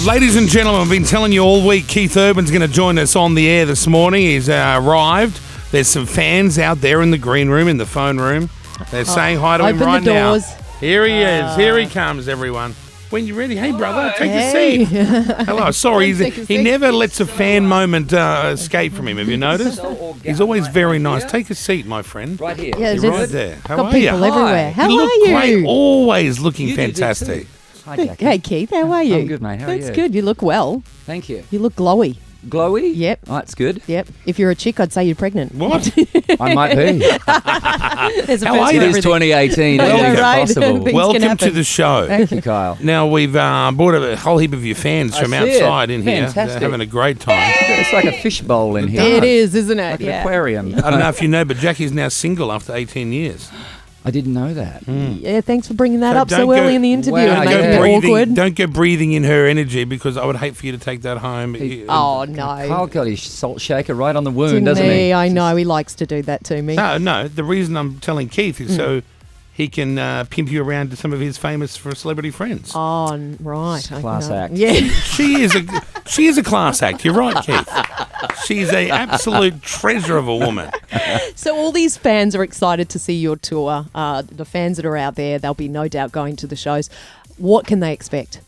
Ladies and gentlemen, I've been telling you all week, Keith Urban's going to join us on the air this morning. He's arrived. There's some fans out there in the green room, in the phone room. They're saying hi to him right now. Here he is. Here he comes, everyone. When you're ready, hey brother, take a seat. Hello. Sorry, he never lets a fan moment escape from him. Have you noticed? He's always very nice. Take a seat, my friend. Right here. Yeah, you're right there. How are people you? everywhere. How you are look you? Great. Always looking fantastic. Hi, Jackie. Hey Keith, how are you? I'm good, mate. How are you? That's good. You look well. Thank you. You look glowy. Glowy? Yep. Oh, that's good. Yep. If you're a chick, I'd say you're pregnant. What? I might be. How are you? It is 2018. I know, Anything's right? possible. Things Welcome can to happen. the show. Thank you, Kyle. Now, we've brought a whole heap of your fans I from see it. outside in here. Fantastic. They're having a great time. It's like a fishbowl in here. It is, isn't it? Like an aquarium. I don't know if you know, but Jackie's now single after 18 years. I didn't know that. Yeah, thanks for bringing that So up don't so go- early in the interview Wow, and yeah. making it awkward. Don't go breathing in her energy, because I would hate for you to take that home. Oh, no. Kyle got his salt shaker right on the wound, To doesn't me, he? I know. He likes to do that to me. No. The reason I'm telling Keith is so he can pimp you around to some of his famous celebrity friends. Oh, right. Class Okay. act. Yeah. She is a class act. You're right, Keith. She's an absolute treasure of a woman. So all these fans are excited to see your tour. The fans that are out there, they'll be no doubt going to the shows. What can they expect?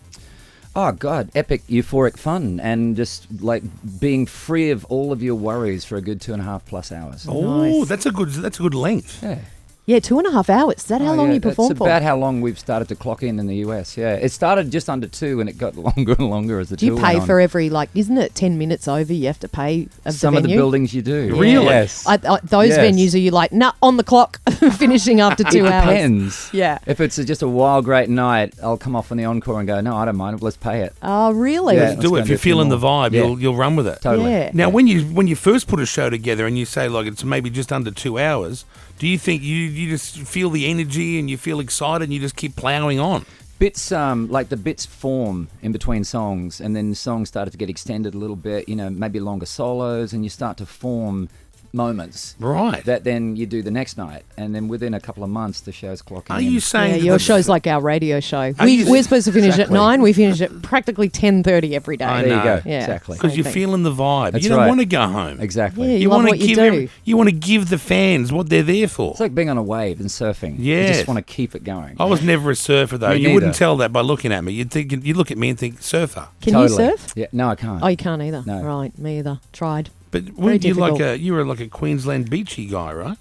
Oh, God. Epic, euphoric fun. And just like being free of all of your worries for a good 2.5+ hours. Oh, Nice. that's a good length. Yeah. Yeah, 2.5 hours. Is that how long you perform It's for? about how long we've started to clock in the US, yeah. It started just under 2 and it got longer and longer as the Do you tour pay went on. for every, isn't it 10 minutes over you have to pay of Some the of the venue? buildings you do. Really? Yes. Those Yes. venues are you like, nah, on the clock, finishing after 2 it hours? depends. Yeah. If it's just a wild, great night, I'll come off on the encore and go, no, I don't mind. Let's pay it. Oh, really? Yeah. Do Let's it go if and you're do a few feeling the more. vibe. Yeah. You'll run with it. Totally. Yeah. Now, when you first put a show together and you say like it's maybe just under 2 hours, do you think you just feel the energy and you feel excited and you just keep ploughing on? Bits, like the bits form in between songs, and then songs started to get extended a little bit, maybe longer solos, and you start to form moments Right. that then you do the next night, and then within a couple of months the show's clocking Are in. you saying Yeah, that your the- show's like our radio show. Are you- We're supposed to finish Exactly. at 9. We finish at practically 10:30 every day. I There you know. go. Yeah. Exactly. Because you're Same. feeling the vibe. That's you don't right. want to go home. Exactly. Yeah, you love wanna what you give do. you want to give the fans what they're there for. It's like being on a wave and surfing. Yes. You just want to keep it going. I was never a surfer though. Me You wouldn't neither. tell that by looking at me. You'd look at me and think surfer. Can Totally. you surf? Yeah. No, I can't. Oh, you can't either. No. Right, me either. Tried. But Very weren't you difficult. you were like a Queensland beachy guy, right?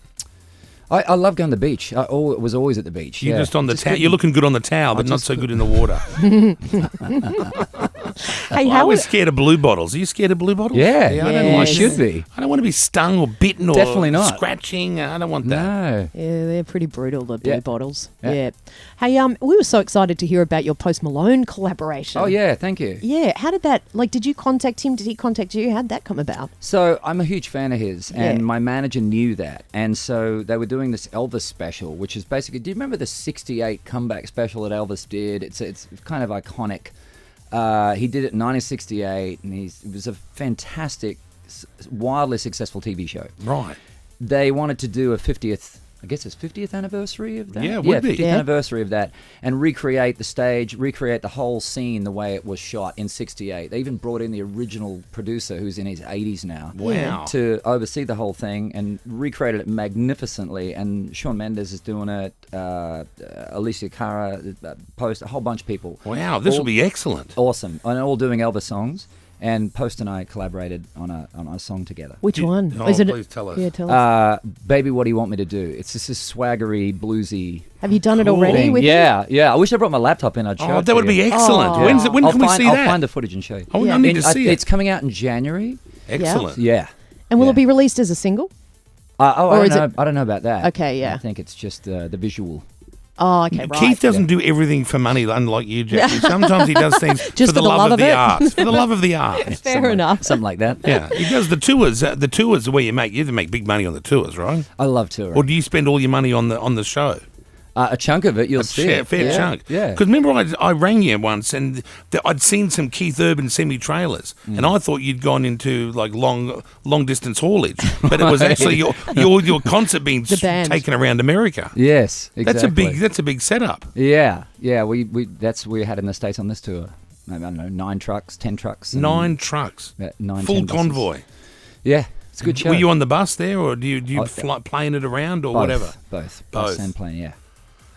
I love going to the beach. I was always at the beach. You're yeah. just on the Just towel. couldn't- You're looking good on the towel, but not just so good in the water. Hey, I how was scared of blue bottles. Are you scared of blue bottles? Yeah. I don't Yeah, like You Yes. should be. I don't want to be stung or bitten or Definitely not. scratching. I don't want that. No. Yeah, they're pretty brutal, the blue Yeah. bottles. Yeah. Yeah. Hey, we were so excited to hear about your Post Malone collaboration. Oh, yeah. Thank you. Yeah, how did that, did you contact him? Did he contact you? How'd that come about? So I'm a huge fan of his, and Yeah. my manager knew that. And so they were doing this Elvis special, which is basically, do you remember the 68 comeback special that Elvis did? It's kind of iconic. He did it in 1968, and it was a fantastic, wildly successful TV show. Right. They wanted to do a 50th, I guess it's 50th anniversary of that? Yeah, it would be. 50th Yeah. anniversary of that, and recreate the stage, recreate the whole scene the way it was shot in 68. They even brought in the original producer, who's in his 80s now, Wow. to oversee the whole thing and recreated it magnificently. And Shawn Mendes is doing it, Alicia Cara, Post, a whole bunch of people. Wow, this will be excellent. Awesome. And all doing Elvis songs. And Post and I collaborated on a song together. Which one? Oh, Is it please tell us. Yeah, tell us. Baby, What Do You Want Me to Do? It's just this swaggery, bluesy Have you done it cool. already thing. with him? Yeah. I wish I brought my laptop in. I'd show Oh, it that to would be you. excellent. Oh. When I'll can we see I'll that? find the footage and show you. Oh, Yeah. I need to see It's it. coming out in January. Excellent. Yeah. And will Yeah. it be released as a single? I is don't know. it- I don't know about that. Okay, yeah. I think it's just the visual. Oh, okay, right. Keith doesn't do everything for money, unlike you, Jackie. Sometimes he does things Just for the love of the it. arts. For the love of the arts. Fair enough. Something like that. Yeah, he does the tours. The tours are where you have to make big money on the tours, right? I love touring. Or do you spend all your money on the show? A chunk of it, you'll see it. Fair Yeah. chunk. Yeah. Because remember, I rang you once, and I'd seen some Keith Urban semi-trailers, and I thought you'd gone into like long distance haulage, but it was actually your concert being The band. taken around America. Yes, exactly. That's a big setup. Yeah. We had in the States on this tour. maybe, I don't know, 9 trucks, 10 trucks. 9 trucks. About 9, Full 10 buses. convoy. Yeah, it's a good show. Were you on the bus there, or do you plane it around, or Both, whatever? Both. Bus and plane, yeah.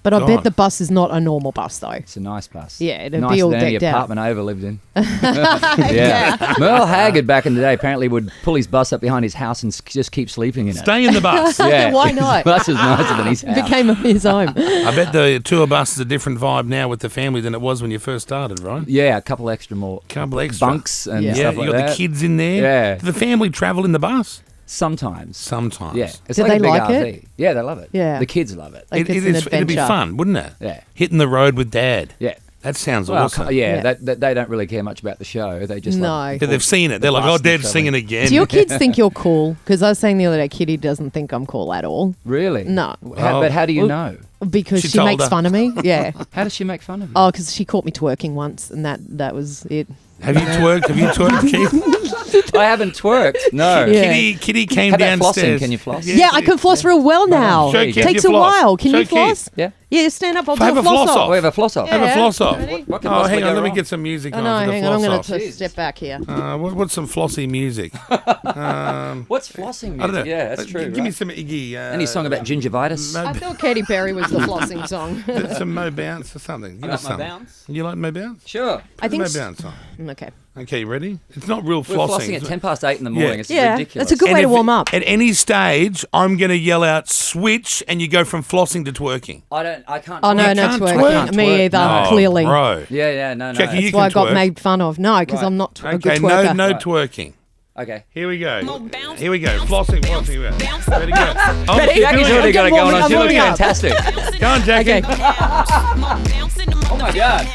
But I God. bet the bus is not a normal bus, though. It's a nice bus. Yeah, it'd nicer be all than any decked out. apartment I ever lived in. Yeah. Merle Haggard back in the day apparently would pull his bus up behind his house and just keep sleeping in it. Stay in the bus. Yeah. Why not? The bus is nicer than his house. Became his home. I bet the tour bus is a different vibe now with the family than it was when you first started, right? Yeah, a couple extra more Couple extra bunks and Yeah. Yeah, stuff you like got that. the kids in there. Yeah. Do the family travel in the bus? Sometimes. Sometimes. Yeah. It's Do like they a big like RV. it? Yeah, they love it. Yeah. The kids love it. Like it's an it'd be adventure. fun, wouldn't it? Yeah. Hitting the road with Dad. Yeah. That sounds Well, awesome. yeah, Yeah. That they don't really care much about the show. They just No. like, Yeah, they've seen it. They're like, bus oh, Dad's and singing again. Do your kids think you're cool? Because I was saying the other day, Kitty doesn't think I'm cool at all. Really? No. But how do you know? Because She she told makes her. fun of me. Yeah. How does she make fun of you? Oh, because she caught me twerking once, and that was it. Have you twerked? Have you twerked, Keith? I haven't twerked. No. Yeah. Kitty came How about downstairs. flossing? Can you floss? Yeah, I can floss real well now. Show Keith Takes your a floss. while. Can Show you floss? Yeah. Yeah, stand up. I'll Have do a floss off. Oh, we have a floss off. Have a Yeah. floss off. What can Oh, possibly hang on. go Let me wrong? get some music Oh, on no, for the hang on. I'm floss going off. to Jesus. step back here. What's some flossy music? What's flossing? I don't know. Yeah, that's true. Give me right? some Iggy. Any song about gingivitis? I thought Katy Perry was the flossing song. some Mo Bounce or something. Give us something. You like Mo Bounce? Sure. I think Mo Bounce on. Okay. Okay, you ready? It's not real We're flossing. flossing at 8 in the morning. Yeah. It's Yeah, ridiculous. that's a good And way to if- warm up. At any stage, I'm going to yell out switch, and you go from flossing to twerking. I can't. Oh, no, twerk. no can't twerking. twerk. I can't Me twerk. either, No. clearly. Bro. Yeah, no. Jackie, you That's why I can got twerk. made fun of. No, because Right. I'm not a good Okay, twerker. no twerking. Okay. Here we go. Here we go. Flossing. Ready, go. Oh, Ready? she's Jackie's doing already it. got it going on. I'm She looks warming up. fantastic. Go on, Jackie. Okay. Oh my god.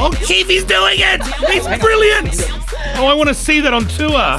Oh, Keith, he's doing it. He's brilliant. Oh, I want to see that on tour.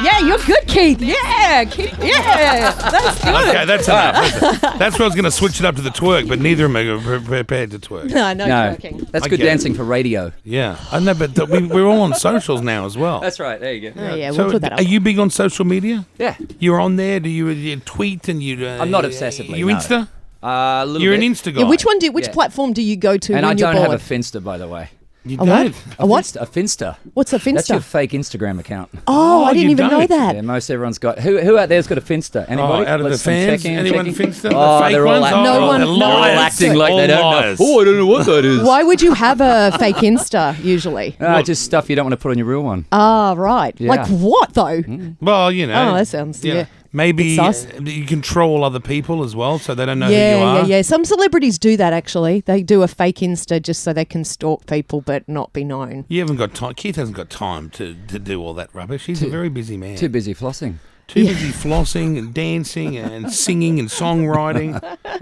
Yeah, you're good, Keith. Yeah, Keith. Yeah, that's good. Okay, that's enough. That's where I was going to switch it up to the twerk, but neither of them are prepared to twerk. No No, twerking. that's I good get it. dancing for radio. Yeah, I know, but we're all on socials now as well. That's right. There you go. Oh, yeah, So, we'll put that up. are you big on social media? Yeah. You're on there. Do you tweet and you? I'm not obsessively, You no. Insta? A little You're bit. an Insta guy. Yeah, which Yeah. platform do you go to And when I you're don't bored? have a Finsta, by the way. You A what? don't. A what? A Finsta. What's a That's your Finsta? fake Instagram account. Oh, I Oh, didn't you even know don't. that. Yeah, most everyone's got. Who out there's got a Finsta? Anybody? Oh, out of Let's the fans, check in, anyone check in. Finsta? Oh, The fake they're all ones? act- No Oh, one- they're no They're all one- liars. acting like All they don't liars. know. Oh, I don't know what that is. Why would you have a fake Insta usually? Just stuff you don't want to put on your real one. Ah, right. Yeah. Like what though? Well, you know. Oh, that sounds you know, yeah. Maybe Bit sus. you control other people as well, so they don't know who you Yeah, are. yeah. Some celebrities do that actually. They do a fake Insta just so they can stalk people but not be known. You haven't got time. Keith hasn't got time to do all that rubbish. He's a very busy man. Too busy flossing. Too busy flossing and dancing and singing and songwriting.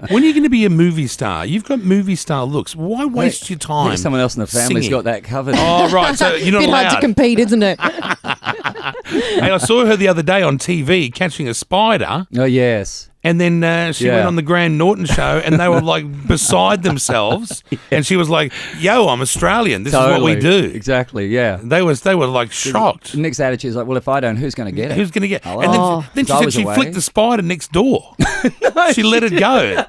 When are you going to be a movie star? You've got movie star looks. Why waste your I time? think someone else in the family's singing? got that covered. Oh, right. So you're not Bit hard to allowed. compete, isn't it? Hey, I saw her the other day on TV catching a spider. Oh, yes. And then she Yeah. went on the Graham Norton show, and they were like beside themselves. And she was like, "Yo, I'm Australian. This is what we do." Exactly, yeah. They were like shocked. Nick's attitude is like, well, if I don't, who's going to get it? Who's going to get? Hello? And Oh. then she I said was she away. flicked the spider next door. She let it go.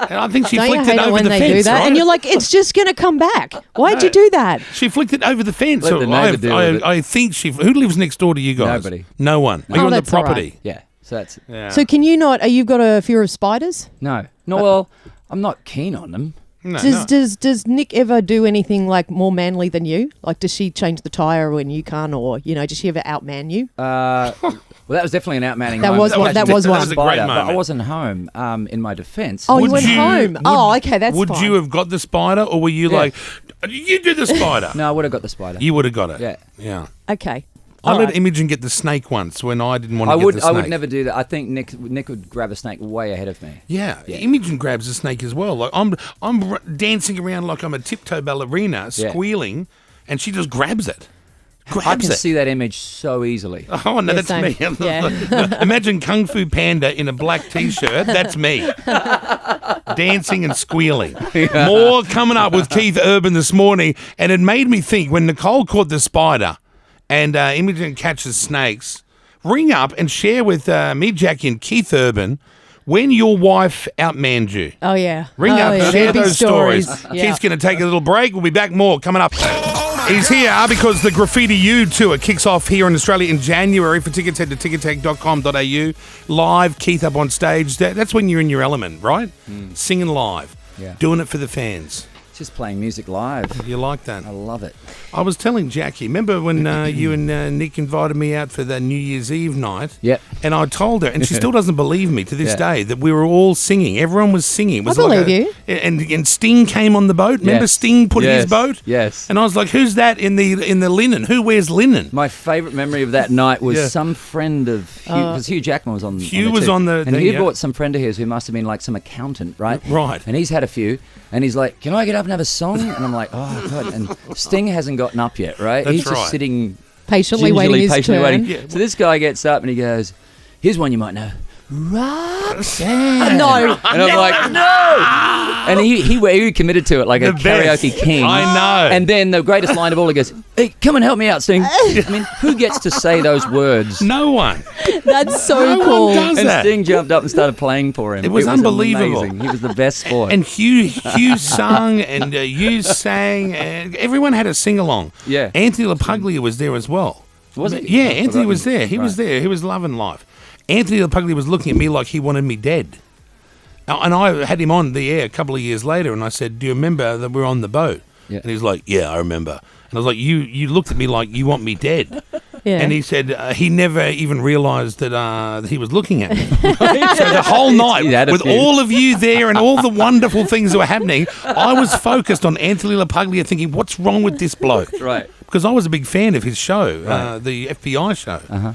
And I think she Don't you flicked hate it it over when the they fence. do that? Right? And you're like, it's just going to come back. Why'd you do that? She flicked it over the fence. Let the neighbour deal with it. I think she. Who lives next door to you guys? Nobody. No one. Are Oh, you on the that's all right. property? Yeah, so that's... Yeah. So can you not? You've got a fear of spiders? No. Well, I'm not keen on them. no, Does Nick ever do anything like more manly than you? Like, does she change the tire when you can't, or does she ever outman you? Well, that was definitely an outmanning That moment. was one- that was one. a great Spider, but I moment. wasn't home. In my defence. Oh, you Would went home. Oh, okay, that's Would fine. you have got the spider, or were you Yeah. like, you do the spider? No, I would have got the spider. You would have got it. Yeah. Yeah. Okay. I All let right. Imogen get the snake once when I didn't want to I get would. the snake. I would never do that. I think Nick would grab a snake way ahead of me. Yeah. Imogen grabs the snake as well. Like I'm dancing around like I'm a tiptoe ballerina, Yeah. squealing, and she just grabs it. I Grabs can it. see that image so easily. Oh no, Yeah, that's same. me. Yeah. Imagine Kung Fu Panda in a black T-shirt. That's me, dancing and squealing. More coming up with Keith Urban this morning, and it made me think when Nicole caught the spider, and Imogen catches snakes. Ring up and share with me, Jackie, and Keith Urban. when your wife outmanned you. Oh, yeah. Ring up, yeah. share Big those stories. Yeah. Keith's going to take a little break. We'll be back more coming up. He's here because the Graffiti U tour kicks off here in Australia in January. For tickets, head to tickettech.com.au. Live, Keith up on stage. That's when you're in your element, right? Singing live. Yeah. Doing it for the fans. Just playing music live. You like that? I love it. I was telling Jackie, remember when you and Nick invited me out for the New Year's Eve night? Yep. And I told her, and she still doesn't believe me to this day, that we were all singing. Everyone was singing. It was I believe you. And Sting came on the boat. Remember Yes. Sting put in his Yes. boat? Yes. And I was like, who's that in the linen? Who wears linen? My favourite memory of that night was Yeah. some friend of Hugh, because Hugh Jackman was on. Hugh on was too. on the- and the- he yeah. brought some friend of his who must have been like some accountant, right? Right. And he's had a few, and he's like, "Can I get up and have a song?" And I'm like, "Oh God!" And Sting hasn't gotten up yet, right? That's he's just right. sitting Patiently waiting his patiently turn. waiting. Yeah. So this guy gets up and he goes, "Here's one you might know." Roxanne. No. And I'm like, no. And he committed to it like a The best. karaoke king. I know. And then the greatest line of all, he goes, "Hey, come and help me out, Sting." I mean, who gets to say those words? No one. That's so No cool. one does And that. Sting jumped up and started playing for him. It was unbelievable. Amazing. He was the best sport. And Hugh sung, and you sang, and everyone had a sing-along. Yeah. Anthony LaPuglia was there as well. Was he? Yeah, I've Anthony forgotten. was there. He was Right. there. He was loving life. Anthony LaPuglia was looking at me like he wanted me dead. And I had him on the air a couple of years later, and I said, "Do you remember that we were on the boat?" Yeah. And he's like, "Yeah, I remember." And I was like, "You looked at me like you want me dead." Yeah. And he said he never even realised that he was looking at me. So the whole night, He had a with few. all of you there and all the wonderful things that were happening, I was focused on Anthony LaPuglia thinking, what's wrong with this bloke? Right. Because I was a big fan of his show, Right. the FBI show. Uh-huh.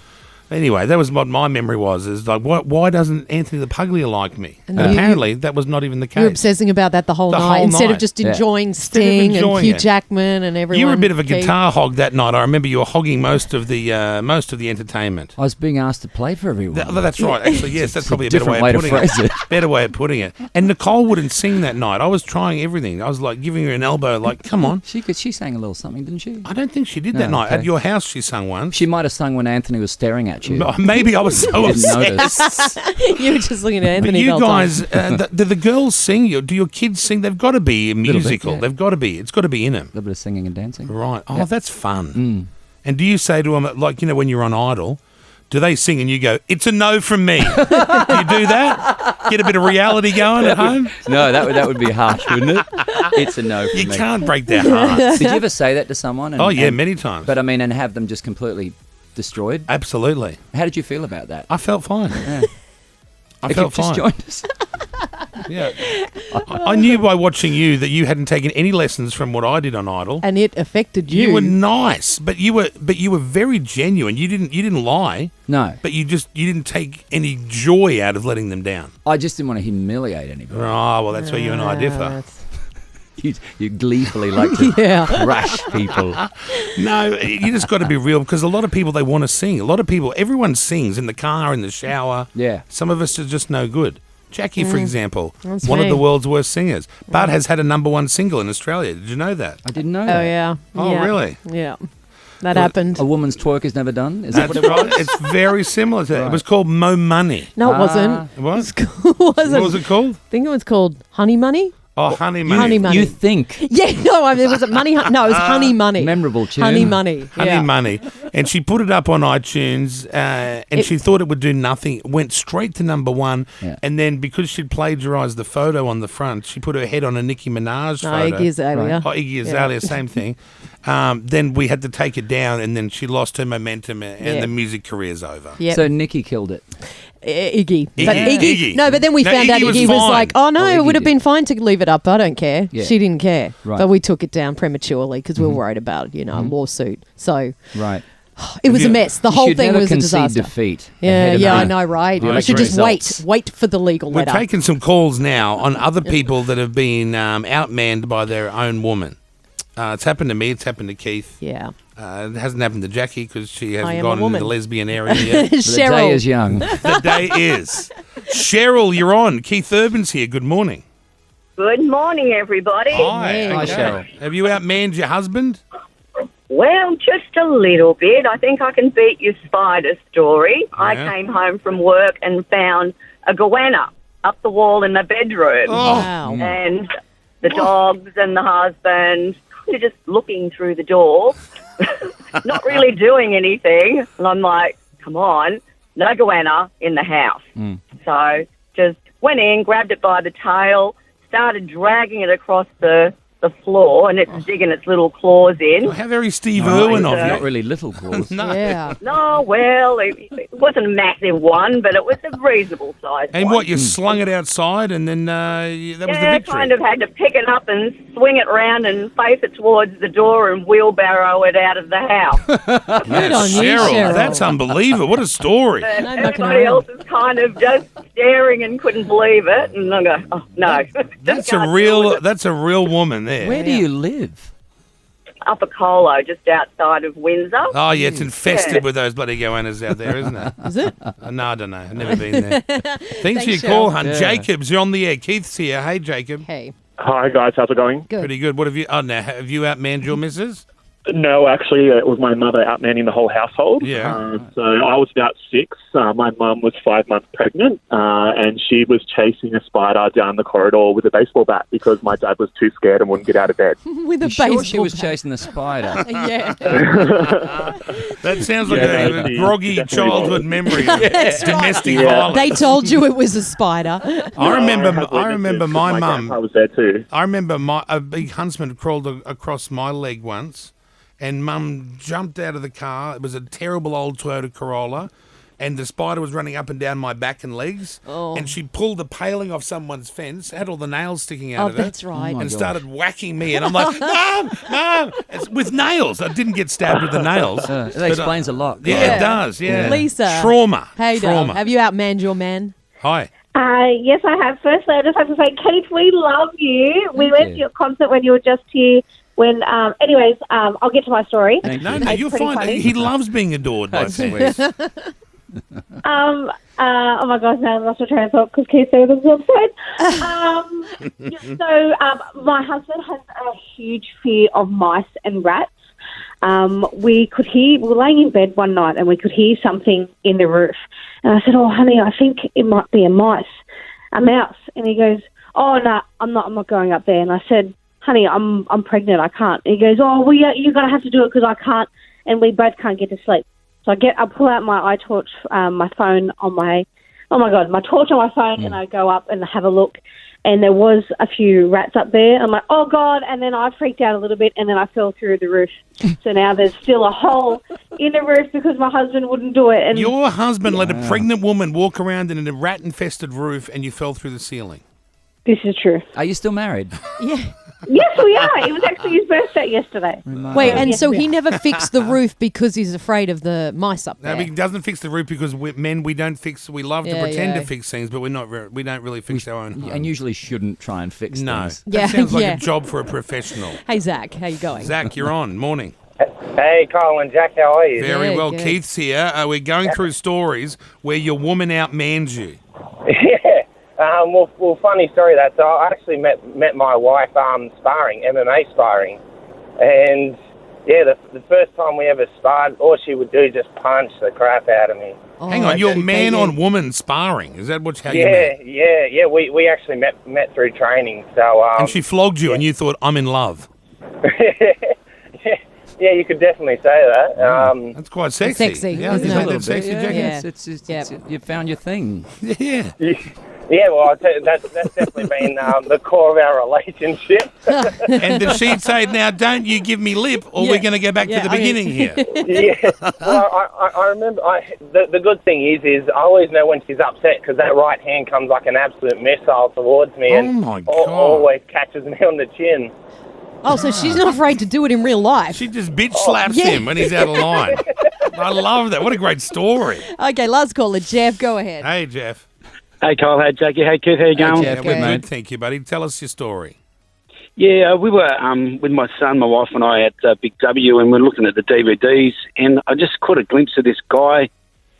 Anyway, that was what my memory was. Is like, why doesn't Anthony LaPuglia like me? And And you- apparently, that was not even the You were case. obsessing about that the whole The night whole instead night. of just Yeah. enjoying Instead of Sting and enjoying Hugh it. Jackman and everyone. You were a bit of a Keith. guitar hog that night. I remember you were hogging most of the entertainment. I was being asked to play for everyone. That's right. Actually, yes, that's It's a probably a better different way way of to putting phrase it. Better way of putting it. And Nicole wouldn't sing that night. I was trying everything. I was like giving her an elbow, like, come on. She sang a little something, didn't she? I don't think she did No, that night. okay. At your house, she sung once. She might have sung when Anthony was staring at you. Maybe I was so Didn't upset. notice. You were just looking at But Anthony. the you whole time. guys, do the girls sing? Do your kids sing? They've got to be bit, musical. yeah. They've got to be. It's got to be in them. A little bit of singing and dancing. Right. Oh, Yeah. that's fun. Mm. And do you say to them, like, when you're on Idol, do they sing and you go, "It's a no from me"? Do you do that? Get a bit of reality going at home? No, that would be harsh, wouldn't it? It's a no for You me. can't break their hearts. Did you ever say that to someone? Oh, yeah, many times. But I mean, and have them just completely destroyed? Absolutely. How did you feel about that? I felt fine. Yeah. I If felt you've just fine. joined us. Yeah. I knew by watching you that you hadn't taken any lessons from what I did on Idol. And it affected you. You were nice, but you were very genuine. You didn't lie, No, but you didn't take any joy out of letting them down. I just didn't want to humiliate anybody. Oh, well, that's where you and I differ. You gleefully like to Yeah. crash people. No, you just got to be real because a lot of people, they want to sing. A lot of people, everyone sings in the car, in the shower. Yeah. Some of us are just no good. Jackie, for example, That's one of me. the world's worst singers, but has had a #1 single in Australia. Did you know that? I didn't know Oh that. yeah. Oh, Yeah. really? Yeah. That happened. A woman's twerk is never done? Is that That's what it was? right. It's very similar to that. It Right. was called Mo Money. No, it wasn't. It was? It What wasn't. was it called? I think it was called Honey Money. Oh, Honey Money. Honey Money. You think. Yeah, no, it wasn't Money. No, it was Honey Money. Memorable tune. Honey Money. Honey yeah. Money. And she put it up on iTunes and she thought it would do nothing. It went straight to #1. Yeah. And then because she'd plagiarised the photo on the front, she put her head on a Nicki Minaj No, photo. Iggy Azalea. Oh, Iggy Azalea, same thing. Then we had to take it down and then she lost her momentum and Yeah. the music career's over. Yeah. So Nikki killed it. Iggy. Iggy. But Iggy. No, but then we No, found out Iggy was Iggy was fine. like, oh, no, Oh, it Iggy would have did. been fine to leave it up. I don't care. Yeah. She didn't care. Right. But we took it down prematurely because we were worried about, a lawsuit. So Right. it was you- a mess. The You whole should thing never was a concede disaster. defeat. Yeah, ahead of yeah, the- I know, right? I We should agree. just Results. wait for the legal We're letter. taking some calls now on other people that have been outmanned by their own woman. It's happened to me. It's happened to Keith. Yeah. It hasn't happened to Jackie because she I hasn't am a gone into woman. the lesbian area yet. The day Cheryl. is young. The day is. Cheryl, you're on. Keith Urban's here. Good morning. Good morning, everybody. Hi. Hey. Hi, Okay. Cheryl. Have you outmanned your husband? Well, just a little bit. I think I can beat your spider story. I Yeah. came home from work and found a goanna up the wall in the bedroom. Wow. And the dogs and the husband kind of just looking through the door, not really doing anything. And I'm like, come on, no goanna in the house. So just went in, grabbed it by the tail, started dragging it across the floor, and it's digging its little claws in. How very Steve Irwin of you. Not really little claws. No. Yeah. No, well, it wasn't a massive one, but it was a reasonable size And one. what, you slung it outside and then that was the Yeah, victory? kind of had to pick it up and swing it round and face it towards the door and wheelbarrow it out of the house. Good on you, Cheryl. That's unbelievable. What a story. And No mucking everybody else around. is kind of just staring and couldn't believe it. And I go, oh, no. That's Just a can't real do it. that's a real woman there. Where do you live? Upper Colo, just outside of Windsor. Oh, yeah, it's infested Yeah. with those bloody goannas out there, isn't it? Is it? No, I don't know. I've never been there. Thanks for your Thanks, call, Cheryl. hon. Yeah. Jacob's, you're on the air. Keith's here. Hey, Jacob. Hey. Hi guys, how's it going? Good. Pretty good. What have you... Oh, no. Have you outmanned your missus? No, actually, it was my mother outmanning the whole household. Yeah. So I was about 6. My mum was 5 months pregnant, and she was chasing a spider down the corridor with a baseball bat because my dad was too scared and wouldn't get out of bed. With a You sure baseball she was bat. chasing the spider? Yeah. That sounds like Yeah, a she groggy definitely childhood was. memory of domestic Yeah. violence. They told you it was a spider. I remember have my witnesses 'cause my mum. grandpa was there too. I remember a big huntsman crawled across my leg once, and Mum jumped out of the car. It was a terrible old Toyota Corolla, and the spider was running up and down my back and legs. Oh. And she pulled the paling off someone's fence, had all the nails sticking out Oh, of it. that's right. Oh, my And gosh. started whacking me, and I'm like, Mum! It's with nails. I didn't get stabbed with the nails. That But, explains a lot. Yeah, Yeah. it does. Yeah, Lisa. Trauma. Hey, Trauma. Dale. Have you outmanned your man? Hi. Yes, I have. Firstly, I just have to say, Keith, we love you. We went you. to your concert when you were just here. Anyways, I'll get to my story. Thank No, you. no, It's you're pretty fine. funny. He loves being adored by That's fans. sweet. Oh my gosh, now I've lost my train of thought because Keith said it was upset. My husband has a huge fear of mice and rats. We were laying in bed one night and we could hear something in the roof. And I said, "Oh, honey, I think it might be a mouse." And he goes, "Oh, no, I'm not going up there." And I said, "Honey, I'm pregnant. I can't." And he goes, "Oh, well, you're going to have to do it because I can't." And we both can't get to sleep. So I pull out my iTorch, my phone on my torch on my phone, and I go up and have a look. And there was a few rats up there. I'm like, oh, God. And then I freaked out a little bit, and then I fell through the roof. So now there's still a hole in the roof because my husband wouldn't do it. And Your husband let a pregnant woman walk around in a rat-infested roof, and you fell through the ceiling. this is true. Are you still married? Yeah. Yes, we are. It was actually his birthday yesterday. Wait, and so he never fixed the roof because he's afraid of the mice up No, there. he doesn't fix the roof because we don't fix. We love to Yeah, pretend yeah. to fix things, but we don't really fix our own home. And usually shouldn't try and fix no, things. that Yeah, sounds like yeah. a job for a professional. Hey, Zach, how you going? Zach, you're on. Morning. Hey, Kyle and Jack, how are you? Very Yeah, well. good. Keith's here. We're going through stories where your woman outmans you. Yeah. Well, funny story that. So I actually met my wife sparring, MMA sparring. And, yeah, the first time we ever sparred, all she would do just punch the crap out of me. Oh, Hang on, you're okay, man yeah. on woman sparring. Is that how you met? Yeah. We actually met through training. So, And she flogged you, and you thought, I'm in love. yeah, you could definitely say that. That's quite sexy. Sexy, Yeah, isn't is it? that A little sexy, yeah, Jackie? Yeah. It's you found your thing. Yeah. Yeah, well, I'll tell you, that's definitely been the core of our relationship. And did she say, now don't you give me lip, or we're Yeah. going to go back Yeah, to the I mean- beginning here? Yeah. Well, I remember. The good thing is I always know when she's upset because that right hand comes like an absolute missile towards me, and Oh, my God. always catches me on the chin. Oh, so she's not afraid to do it in real life. She just bitch slaps Yeah. him when he's out of line. I love that. What a great story. Okay, last caller, Jeff, go ahead. Hey, Jeff. Hey, Kyle. Hey, Jackie. Hey, Keith. How you going? Jeff. Yeah, we're Good, mate. good, thank you, buddy. Tell us your story. Yeah, we were with my son, my wife, and I at Big W, and we're looking at the DVDs, and I just caught a glimpse of this guy.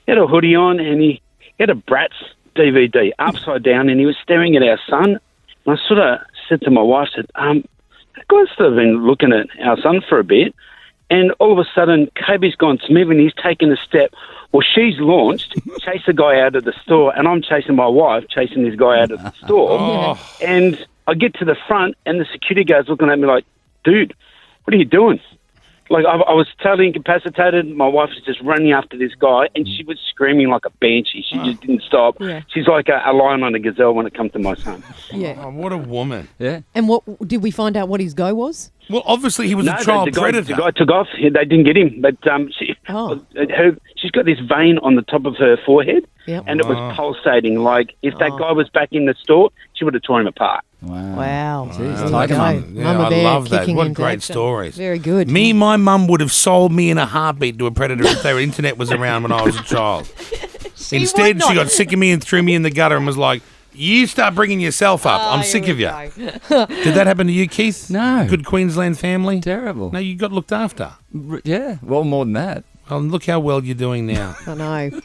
He had a hoodie on, and he had a Bratz DVD upside down, and he was staring at our son. And I sort of said to my wife, that guy's sort of been looking at our son for a bit, and all of a sudden, Kobe's gone smooth, and he's taken a step Well, she's launched, chased the guy out of the store, and I'm chasing my wife, chasing this guy out of the store. Oh. And I get to the front, and the security guard's looking at me like, dude, what are you doing? Like, I was totally incapacitated. My wife was just running after this guy, and she was screaming like a banshee. She just didn't stop. Yeah. She's like a lion on a gazelle when it comes to my son. Yeah. Oh, what a woman. Yeah. And what did we find out what his go was? Well, obviously he was a No, child the guy, predator. The guy took off. They didn't get him. But she's got this vein on the top of her forehead, Yep. and it was pulsating. Like, if that guy was back in the store, she would have torn him apart. Wow. Jeez, There you Tiger go. Mum. Yeah, Mama I Bear love that. kicking What into great action. stories. Very good. My mum would have sold me in a heartbeat to a predator if their internet was around when I was a child. Instead, she got sick of me and threw me in the gutter and was like, you start bringing yourself up. I'm sick of you. Did that happen to you, Keith? No. Good Queensland family? Terrible. No, you got looked after. Yeah, well, more than that. Well, look how well you're doing now. I know.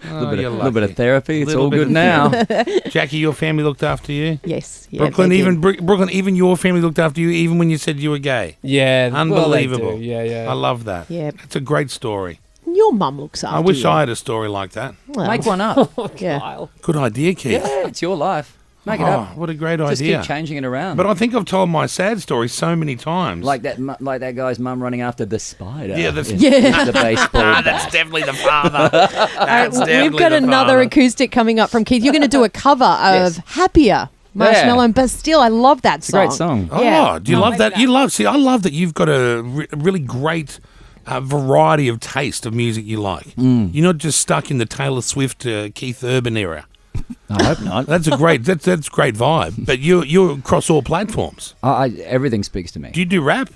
Oh, A you're little bit lucky. of therapy. It's Little all bit good of now. Jackie, your family looked after you? Yes. Yeah, Brooklyn, they even did. Brooklyn, even your family looked after you, even when you said you were gay. Yeah, Unbelievable. Well, they do. Yeah. I love that. Yeah. It's a great story. Your mum looks after I wish you. I had a story like that. Well, Make one up. Yeah. Good idea, Keith. Yeah, it's your life. Make it Oh, up. what a great Just idea. keep changing it around. But I think I've told my sad story so many times. like that guy's mum running after the spider. Yeah, that's- Yeah. The baseball bat. that's definitely the father. That's We've definitely got the another father. acoustic coming up from Keith. You're going to do a cover of Happier, Marshmallow and Bastille. I love that It's a song. great song. Oh, Yeah. do you love that? I love that you've got a really great variety of taste of music you like. You're not just stuck in the Taylor Swift, Keith Urban era. I hope not. That's a great that's great vibe. But you're across all platforms. Everything speaks to me. Do you do rap?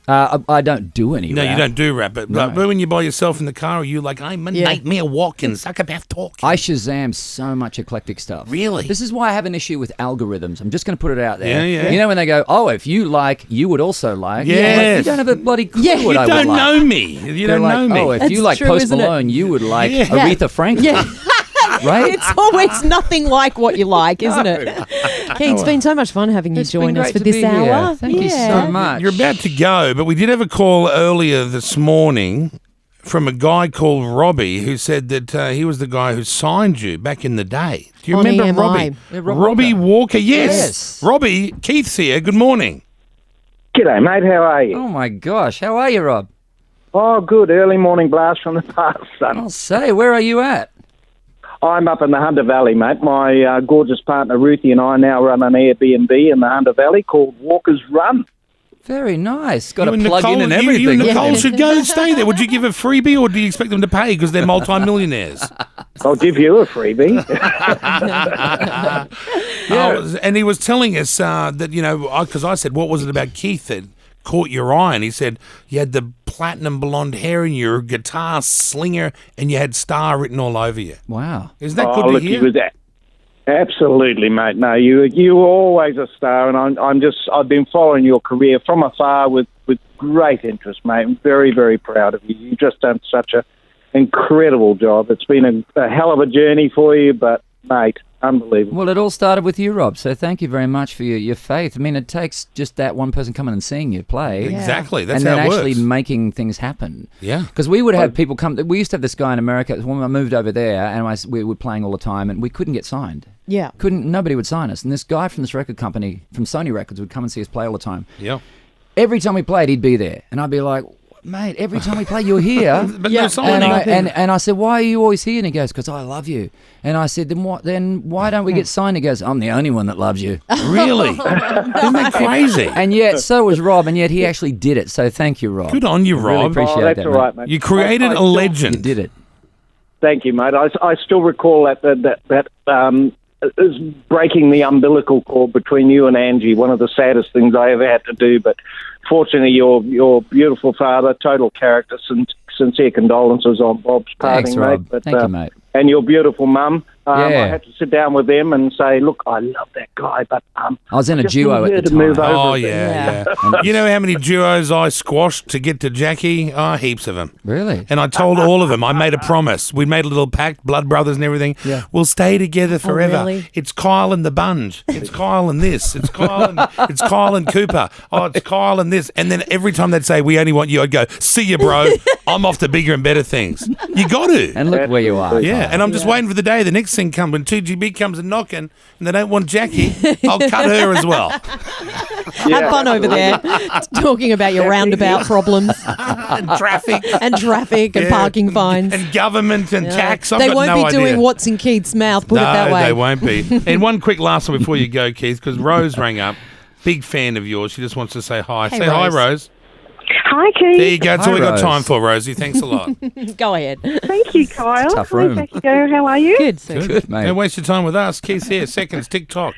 I don't do any No, rap. you don't do rap. But, No. but when you're by yourself in the car, are you like, I'm a nightmare walking, suckabath talking? I Shazam so much eclectic stuff. Really? This is why I have an issue with algorithms. I'm just going to put it out there. Yeah, yeah. You know when they go, oh, if you like, you would also like. Yes. Like, you don't have a bloody clue Yeah, what you I don't would like. know me. You They're don't like, know me. oh, if That's you like true, Post isn't it? Malone, you would like Yeah. Aretha Franklin. Yeah. Right? It's always nothing like what you like, isn't it? Keith, it's been so much fun having you It's been join us great for to this be hour. here. Thank you so much. You're about to go, but we did have a call earlier this morning from a guy called Robbie who said that he was the guy who signed you back in the day. Do you On remember EMI. Robbie? Yeah, Rob Robbie Walker. Yes. Yes. Robbie, Keith's here. Good morning. G'day, mate. How are you? Oh, my gosh. How are you, Rob? Oh, good. Early morning blast from the past, son. I'll say, where are you at? I'm up in the Hunter Valley, mate. My gorgeous partner Ruthie and I now run an Airbnb in the Hunter Valley called Walker's Run. Very nice. Got You to and plug in Nicole- and you everything. and Nicole should go and stay there. Would you give a freebie or do you expect them to pay because they're multimillionaires? I'll give you a freebie. And he was telling us that, because I said, what was it about Keith that caught your eye? And he said, you had the platinum blonde hair and you're a guitar slinger and you had star written all over you. Wow. Is that good to look, hear? he was absolutely, mate. No, you were always a star, and I've been following your career from afar with great interest, mate. I'm very, very proud of you. You've just done such a incredible job. It's been a hell of a journey for you, but mate, unbelievable. Well, it all started with you, Rob. So thank you very much for your faith. I mean, it takes just that one person coming and seeing you play. Exactly. That's and how then it works. actually making things happen. Yeah. Because we would have people come. We used to have this guy in America. When I moved over there, and we were playing all the time, and we couldn't get signed. Yeah. Nobody would sign us. And this guy from this record company, from Sony Records, would come and see us play all the time. Yeah. Every time we played, he'd be there. And I'd be like, mate, every time we play, you're here. But no signing. And I said, why are you always here? And he goes, because I love you. And I said, then why don't we get signed? He goes, I'm the only one that loves you. Really? Isn't that crazy? And yet, so was Rob, and yet he actually did it. So thank you, Rob. Good on you, I really Rob. appreciate that's that, all right, mate. You created a legend. You did it. Thank you, mate. I still recall that is breaking the umbilical cord between you and Angie, one of the saddest things I ever had to do. But fortunately, your beautiful father, total character, sincere condolences on Bob's Thanks, parting, Rob. mate. But, Thank you, mate. And your beautiful mum, Yeah. I had to sit down with them and say, look, I love that guy, but I was in a just duo need her at the to move time. over Oh, a bit." yeah. You know how many duos I squashed to get to Jackie? Oh, heaps of them. Really? And I told all of them, I made a promise. We made a little pact, blood brothers and everything. Yeah. We'll stay together forever. really? It's Kyle and the Bunge. It's Kyle and this. It's Kyle and Cooper. Oh, it's Kyle and this. And then every time they'd say, we only want you, I'd go, see you, bro. I'm off to bigger and better things. You got to. And look where you are. Yeah, and I'm just waiting for the day the next thing comes when 2GB comes and knocking and they don't want Jackie, I'll cut her as well. Have fun over there talking about your roundabout problems And traffic. and traffic and Yeah. parking fines. And government and Yeah. tax. I've They got won't no be idea. doing what's in Keith's mouth, put it that way. No, they won't be. And one quick last one before you go, Keith, because Rose rang up. Big fan of yours. She just wants to say hi. Hey, say hi, Rose. Rose. Hi, Keith. There you go. That's Hi, all we got Rose. time for, Rosie. Thanks a lot. Go ahead. Thank you, Kyle. Tough Hi, room. Jackie Jo. How are you? Good, Sue. Good, mate. Don't waste your time with us. Keith's here. Seconds. Tick-tock.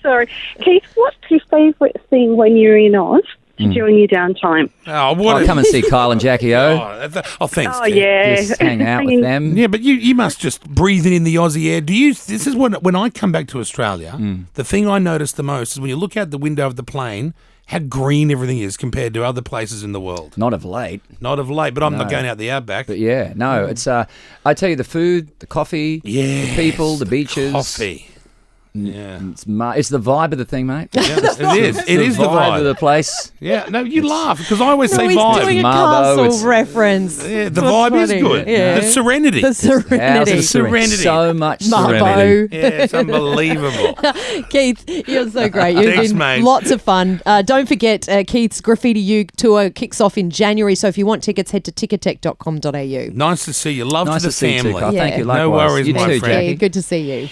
Sorry. Keith, what's your favourite thing when you're in Oz to do in your downtime? Oh, what I'll come and see Kyle and Jackie O. Oh, thanks, Oh, Keith. yeah. Just hang out with them. Yeah, but you must just breathing in the Aussie air. This is when I come back to Australia, the thing I notice the most is when you look out the window of the plane, how green everything is compared to other places in the world. Not of late. Not of late, but I'm not No. going out the outback. But yeah, no, it's I tell you, the food, the coffee, Yeah, the people, the beaches. coffee. Yeah. It's the vibe of the thing, mate. Yeah, it is. It is the vibe of the place. Yeah, no, you laugh because I always No, say he's vibe. doing a Marbo, castle it's- reference. Yeah, the That's vibe is funny. good. Yeah. The serenity. The serenity. Houses, Serenity. So much Marbo. serenity. Yeah, it's unbelievable. Keith, you're so great. You've Thanks, been mate. lots of fun. Don't forget, Keith's Graffiti U tour kicks off in January. So if you want tickets, head to ticketek.com.au. Nice to see you. Love Nice to the to see you too, family. Carl. Thank you. Yeah. No Likewise. worries, You my too, friend. Jackie. Yeah, good to see you.